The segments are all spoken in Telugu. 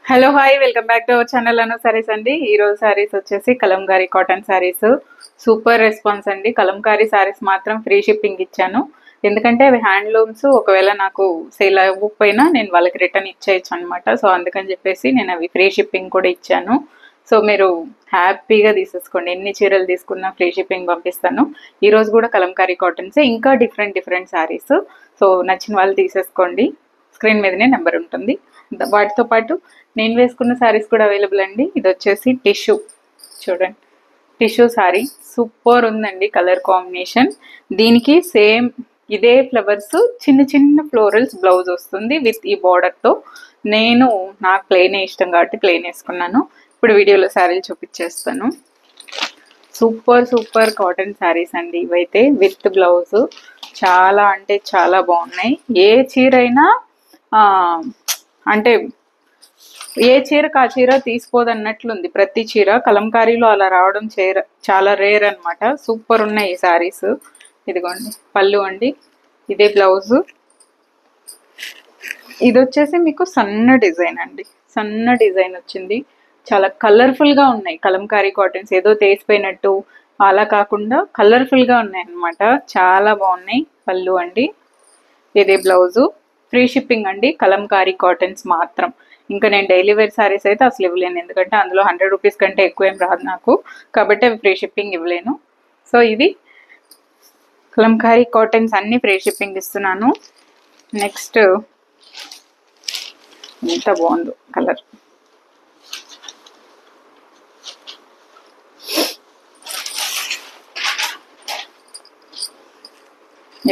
Hello hi welcome back to our channel Anu Sarees అండి. ఈరోజు సారీస్ వచ్చేసి kalamkari cotton saris. Super response అండి. కలంకారీ సారీస్ మాత్రం ఫ్రీ షిప్పింగ్ ఇచ్చాను. ఎందుకంటే అవి హ్యాండ్లూమ్స్, ఒకవేళ నాకు సేల్ అవ్వకపోయినా నేను వాళ్ళకి రిటర్న్ ఇచ్చేయచ్చు అనమాట. సో అందుకని చెప్పేసి నేను అవి ఫ్రీ షిప్పింగ్ కూడా ఇచ్చాను. సో మీరు హ్యాపీగా తీసేసుకోండి. ఎన్ని చీరలు తీసుకున్నా ఫ్రీ షిప్పింగ్ పంపిస్తాను. ఈరోజు కూడా కలంకారీ కాటన్స్, ఇంకా డిఫరెంట్ సారీస్. సో నచ్చిన వాళ్ళు తీసేసుకోండి. స్క్రీన్ మీదనే నెంబర్ ఉంటుంది. వాటితో పాటు నేను వేసుకున్న శారీస్ కూడా అవైలబుల్ అండి. ఇది వచ్చేసి టిష్యూ, చూడండి టిష్యూ శారీ సూపర్ ఉందండి. కలర్ కాంబినేషన్ దీనికి సేమ్ ఇదే ఫ్లవర్స్, చిన్న చిన్న ఫ్లోరల్స్ బ్లౌజ్ వస్తుంది విత్ ఈ బార్డర్తో. నాకు ప్లెయిన్ ఇష్టం కాబట్టి ప్లెయిన్ వేసుకున్నాను. ఇప్పుడు వీడియోలో శారీలు చూపించేస్తాను. సూపర్ కాటన్ శారీస్ అండి ఇవైతే, విత్ బ్లౌజ్. చాలా అంటే చాలా బాగున్నాయి. ఏ చీర అయినా అంటే ఏ చీరకు ఆ చీర తీసుకోదన్నట్లుంది. ప్రతి చీర కలంకారీలో అలా రావడం చాలా రేర్ అనమాట. సూపర్ ఉన్నాయి ఈ శారీస్. ఇదిగోండి పళ్ళు అండి, ఇదే బ్లౌజ్. ఇది వచ్చేసి మీకు సన్న డిజైన్ అండి, సన్న డిజైన్ వచ్చింది. చాలా కలర్ఫుల్గా ఉన్నాయి కలంకారీ కాటన్స్. ఏదో తీసిపోయినట్టు అలా కాకుండా కలర్ఫుల్గా ఉన్నాయి అనమాట. చాలా బాగున్నాయి. పళ్ళు అండి, ఇదే బ్లౌజు. ఫ్రీ షిప్పింగ్ అండి కలంకారీ కాటన్స్ మాత్రం. ఇంకా నేను డైలీ వేర్ శారీస్ అయితే అసలు ఇవ్వలేను, ఎందుకంటే అందులో 100 రూపీస్ కంటే ఎక్కువ ఏం రాదు నాకు, కాబట్టి అవి ఫ్రీ షిప్పింగ్ ఇవ్వలేను. సో ఇది కలంకారీ కాటన్స్ అన్ని ఫ్రీ షిప్పింగ్ ఇస్తున్నాను. నెక్స్ట్ ఎంత బాగుందో కలర్.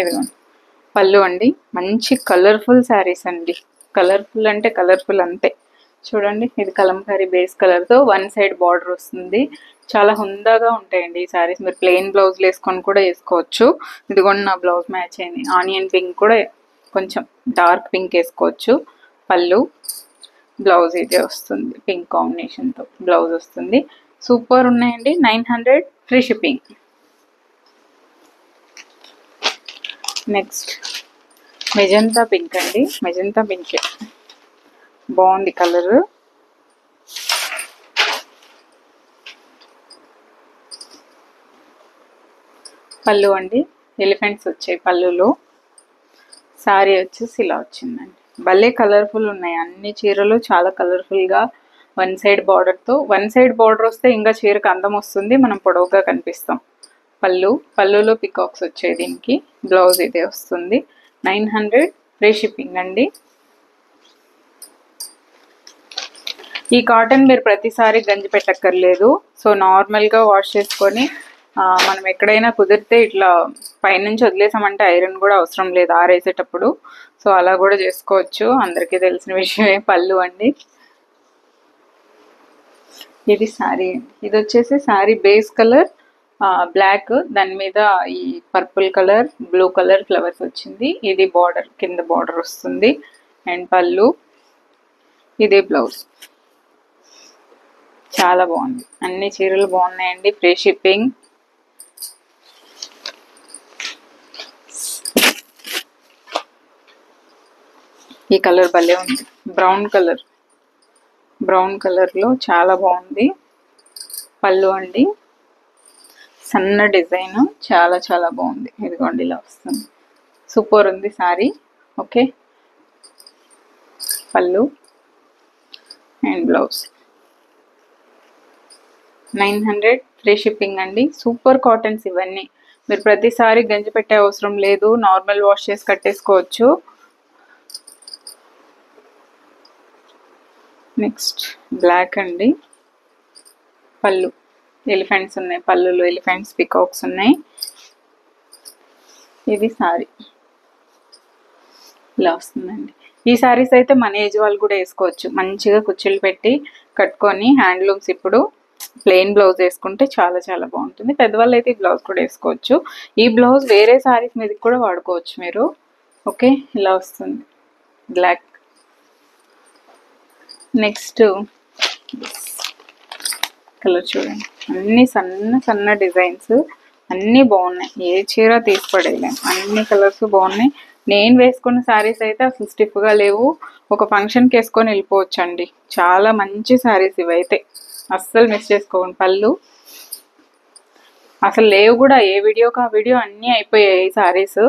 ఇదిగోండి పళ్ళు అండి, మంచి కలర్ఫుల్ శారీస్ అండి. కలర్ఫుల్ అంటే కలర్ఫుల్ అంతే. చూడండి ఇది కలంకారీ బేస్ కలర్తో 1 సైడ్ బార్డర్ వస్తుంది. చాలా హుందాగా ఉంటాయండి ఈ శారీస్. మీరు ప్లెయిన్ బ్లౌజ్లు వేసుకొని కూడా వేసుకోవచ్చు. ఇదిగోండి నా బ్లౌజ్ మ్యాచ్ అయింది. ఆనియన్ పింక్ కూడా కొంచెం డార్క్ పింక్ వేసుకోవచ్చు. పళ్ళు, బ్లౌజ్ ఇదే వస్తుంది, పింక్ కాంబినేషన్తో బ్లౌజ్ వస్తుంది. సూపర్ ఉన్నాయండి. 900 free shipping. Next magenta pink అండి, మెజంతా పింక్ బాగుంది కలర్. పళ్ళు అండి, ఎలిఫెంట్స్ వచ్చాయి పళ్ళులో. శారీ వచ్చేసి ఇలా వచ్చిందండి. భలే కలర్ఫుల్ ఉన్నాయి అన్ని చీరలు, చాలా కలర్ఫుల్గా. 1 సైడ్ బార్డర్తో. 1 సైడ్ బార్డర్ వస్తే ఇంకా చీరకు అందం వస్తుంది, మనం పొడవుగా కనిపిస్తాం. పళ్ళులో పికాక్స్ వచ్చాయి దీనికి. బ్లౌజ్ ఇదే వస్తుంది. 900 ఫ్రీ షిప్పింగ్ అండి. ఈ కాటన్ మీరు ప్రతిసారి గంజి పెట్టక్కర్లేదు. సో నార్మల్గా వాష్ చేసుకొని మనం ఎక్కడైనా కుదిరితే ఇట్లా పైనుంచి వదిలేసామంటే ఐరన్ కూడా అవసరం లేదు ఆరేసేటప్పుడు. సో అలా కూడా చేసుకోవచ్చు, అందరికీ తెలిసిన విషయమే. పళ్ళు అండి, ఇది శారీ. ఇది వచ్చేసి శారీ బేస్ కలర్ బ్లాక్, దాని మీద ఈ purple colour, blue colour flowers వచ్చింది. ఇది బార్డర్, కింద బార్డర్ వస్తుంది. అండ్ పళ్ళు, ఇదే బ్లౌజ్. చాలా బాగుంది. అన్ని చీరలు బాగున్నాయండి. Free shipping. ఈ కలర్ భలే ఉంది, బ్రౌన్ కలర్లో చాలా బాగుంది. పళ్ళు అండి, సన్న డిజైన్, చాలా బాగుంది. ఇదిగోండి ఇలా వస్తుంది. సూపర్ ఉంది శారీ. ఓకే, పళ్ళు అండ్ బ్లౌజ్. 900 ఫ్రీ షిప్పింగ్ అండి. సూపర్ కాటన్స్ ఇవన్నీ. మీరు ప్రతిసారి గంజి పెట్టే అవసరం లేదు, నార్మల్ వాష్ చేసి కట్టేసుకోవచ్చు. నెక్స్ట్ బ్లాక్ అండి. పళ్ళు ఎలిఫెంట్స్ ఉన్నాయి, పళ్ళులో ఎలిఫెంట్స్ పికాక్స్ ఉన్నాయి. ఇది శారీ ఇలా వస్తుందండి. ఈ శారీస్ అయితే మన ఏజ్ వాళ్ళు కూడా వేసుకోవచ్చు. మంచిగా కుచ్చులు పెట్టి కట్టుకొని హ్యాండ్లూమ్స్. ఇప్పుడు ప్లెయిన్ బ్లౌజ్ వేసుకుంటే చాలా బాగుంటుంది. పెద్దవాళ్ళు అయితే ఈ బ్లౌజ్ కూడా వేసుకోవచ్చు. ఈ బ్లౌజ్ వేరే శారీస్ మీదకి కూడా వాడుకోవచ్చు మీరు. ఓకే, ఇలా వస్తుంది బ్లాక్. నెక్స్ట్ కలర్ చూడండి, అన్ని సన్న డిజైన్స్, అన్నీ బాగున్నాయి. ఏ చీర తీసి పడేయలేము, అన్ని కలర్స్ బాగున్నాయి. నేను వేసుకున్న శారీస్ అయితే అసలు స్టిఫ్గా లేవు, ఒక ఫంక్షన్కి వేసుకొని వెళ్ళిపోవచ్చు అండి. చాలా మంచి శారీస్ ఇవైతే, అస్సలు మిస్ చేసుకోండి. పళ్ళు అసలు లేవు కూడా, ఏ వీడియోకి ఆ వీడియో అన్నీ అయిపోయాయి శారీస్.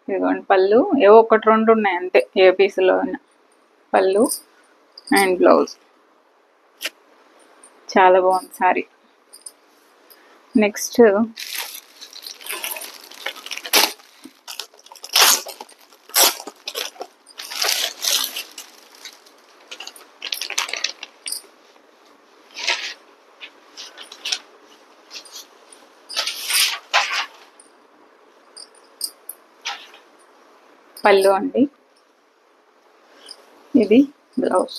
ఇదిగోండి పళ్ళు, ఏవో ఒకటి రెండు ఉన్నాయి అంతే ఏ పీసులో. పళ్ళు అండ్ బ్లౌజ్ చాలా బాగుంది శారీ. నెక్స్ట్ పళ్ళు అండి, ఇది బ్లౌజ్.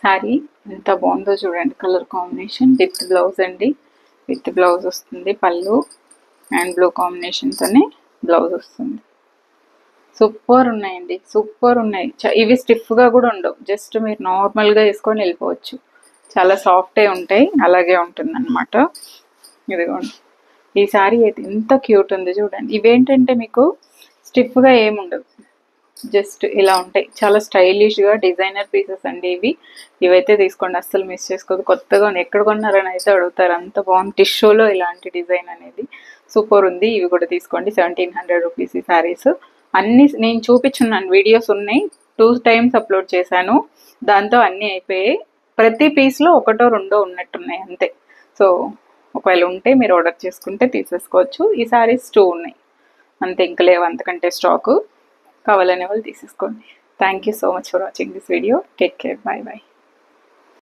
శారీ ఎంత బాగుందో చూడండి, కలర్ కాంబినేషన్ విత్ బ్లౌజ్ అండి. విత్ బ్లౌజ్ వస్తుంది, పళ్ళు అండ్ బ్లూ కాంబినేషన్తోనే బ్లౌజ్ వస్తుంది. సూపర్ ఉన్నాయండి, సూపర్ ఉన్నాయి. ఇవి స్టిఫ్గా కూడా ఉండవు, జస్ట్ మీరు నార్మల్గా వేసుకొని వెళ్ళిపోవచ్చు. చాలా సాఫ్టే ఉంటాయి, అలాగే ఉంటుంది అనమాట. ఇదిగోండి ఈ శారీ అయితే ఎంత క్యూట్ ఉంది చూడండి. ఇవేంటంటే మీకు స్టిఫ్గా ఏముండదు, జస్ట్ ఇలా ఉంటాయి. చాలా స్టైలిష్గా డిజైనర్ పీసెస్ అండి ఇవి. ఇవైతే తీసుకోండి, అస్సలు మిస్ చేసుకోదు. కొత్తగా ఎక్కడ కొన్నారని అయితే అడుగుతారు, అంత బాగుంది. టిష్యూలో ఇలాంటి డిజైన్ అనేది సూపర్ ఉంది. ఇవి కూడా తీసుకోండి, 1700 రూపీస్ ఈ శారీస్. అన్నీ నేను చూపించున్నాను, వీడియోస్ ఉన్నాయి, 2 times అప్లోడ్ చేశాను. దాంతో అన్నీ అయిపోయాయి. ప్రతి పీస్లో ఒకటో రెండో ఉన్నట్టున్నాయి అంతే. సో ఒకవేళ ఉంటే మీరు ఆర్డర్ చేసుకుంటే తీసేసుకోవచ్చు. ఈ శారీస్ 2 ఉన్నాయి అంతే, ఇంక లేవు అంతకంటే స్టాకు. కావాలనే వాళ్ళు తీసేసుకోండి. Thank you so much for watching this video. Take care, bye bye.